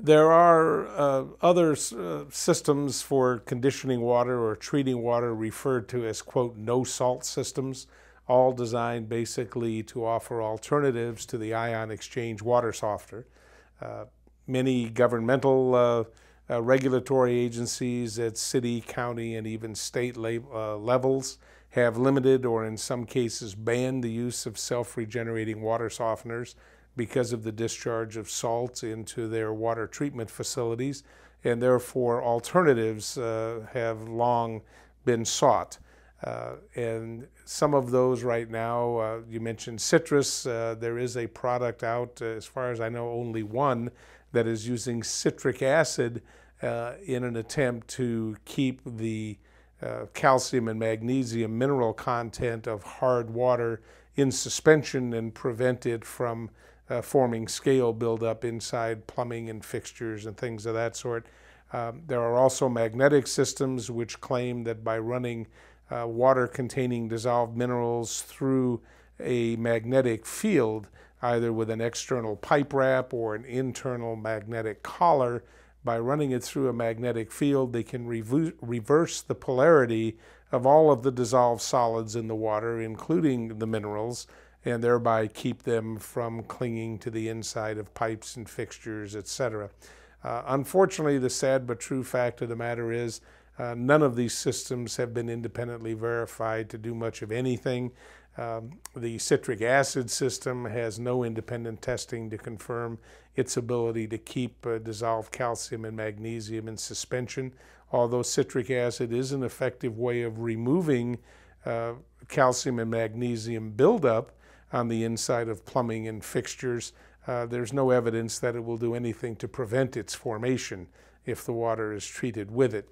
There are other systems for conditioning water or treating water referred to as, quote, no salt systems, all designed basically to offer alternatives to the ion exchange water softener. Many governmental regulatory agencies at city, county, and even state levels have limited or in some cases banned the use of self-regenerating water softeners because of the discharge of salts into their water treatment facilities, and therefore alternatives have long been sought. And some of those right now, you mentioned citrus. There is a product out, as far as I know, only one, that is using citric acid in an attempt to keep the calcium and magnesium mineral content of hard water in suspension and prevent it from forming scale buildup inside plumbing and fixtures and things of that sort. There are also magnetic systems which claim that by running water containing dissolved minerals through a magnetic field, either with an external pipe wrap or an internal magnetic collar, by running it through a magnetic field, they can reverse the polarity of all of the dissolved solids in the water, including the minerals, and thereby keep them from clinging to the inside of pipes and fixtures, etc. Unfortunately, the sad but true fact of the matter is none of these systems have been independently verified to do much of anything. The citric acid system has no independent testing to confirm its ability to keep dissolved calcium and magnesium in suspension, although citric acid is an effective way of removing calcium and magnesium buildup on the inside of plumbing and fixtures. There's no evidence that it will do anything to prevent its formation if the water is treated with it.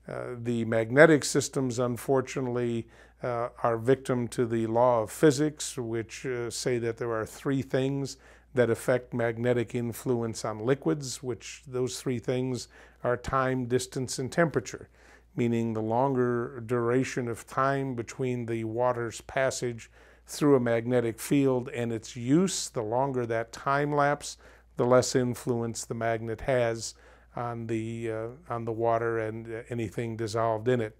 The magnetic systems, unfortunately, are victim to the law of physics, which say that there are three things that affect magnetic influence on liquids, which those three things are time, distance, and temperature, meaning the longer duration of time between the water's passage through a magnetic field and its use, the longer that time lapse, the less influence the magnet has on the water and anything dissolved in it.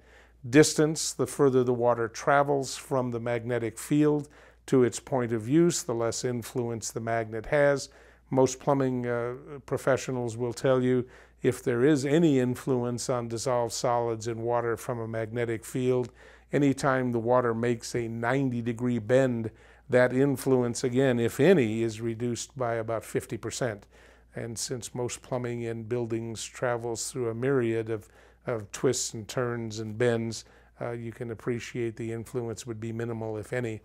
Distance, the further the water travels from the magnetic field to its point of use, the less influence the magnet has. Most plumbing professionals will tell you if there is any influence on dissolved solids in water from a magnetic field, anytime the water makes a 90-degree bend, that influence, again, if any, is reduced by about 50%. And since most plumbing in buildings travels through a myriad of twists and turns and bends, you can appreciate the influence would be minimal, if any.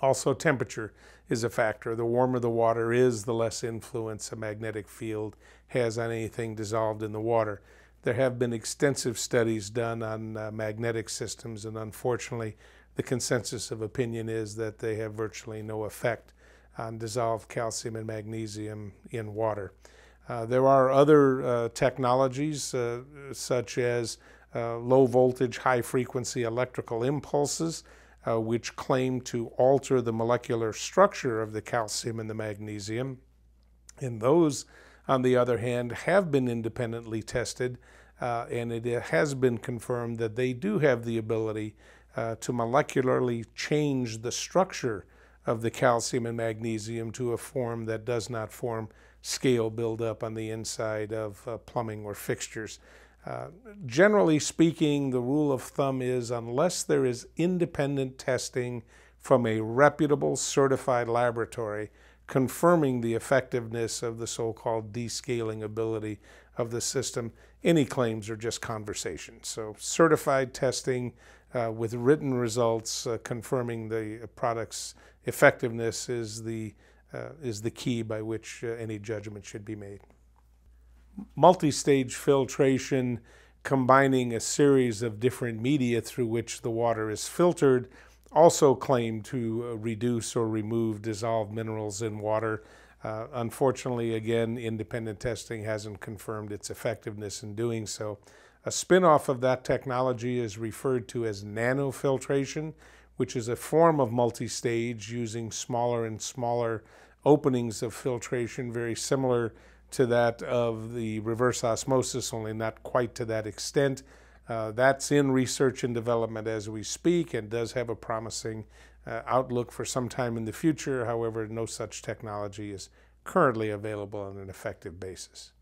Also, temperature is a factor. The warmer the water is, the less influence a magnetic field has on anything dissolved in the water. There have been extensive studies done on magnetic systems, and unfortunately, the consensus of opinion is that they have virtually no effect on dissolved calcium and magnesium in water. There are other technologies such as low voltage, high frequency electrical impulses, which claim to alter the molecular structure of the calcium and the magnesium. And those, on the other hand, have been independently tested, and it has been confirmed that they do have the ability to molecularly change the structure of the calcium and magnesium to a form that does not form scale buildup on the inside of plumbing or fixtures. Generally speaking, the rule of thumb is unless there is independent testing from a reputable certified laboratory confirming the effectiveness of the so-called descaling ability of the system, any claims are just conversation. So certified testing with written results confirming the product's effectiveness is the key by which any judgment should be made. Multi-stage filtration, combining a series of different media through which the water is filtered, also claim to reduce or remove dissolved minerals in water. Unfortunately, again, independent testing hasn't confirmed its effectiveness in doing so. A spin-off of that technology is referred to as nanofiltration, which is a form of multi-stage using smaller and smaller openings of filtration, very similar to that of the reverse osmosis, only not quite to that extent. That's in research and development as we speak and does have a promising outlook for some time in the future. However, no such technology is currently available on an effective basis.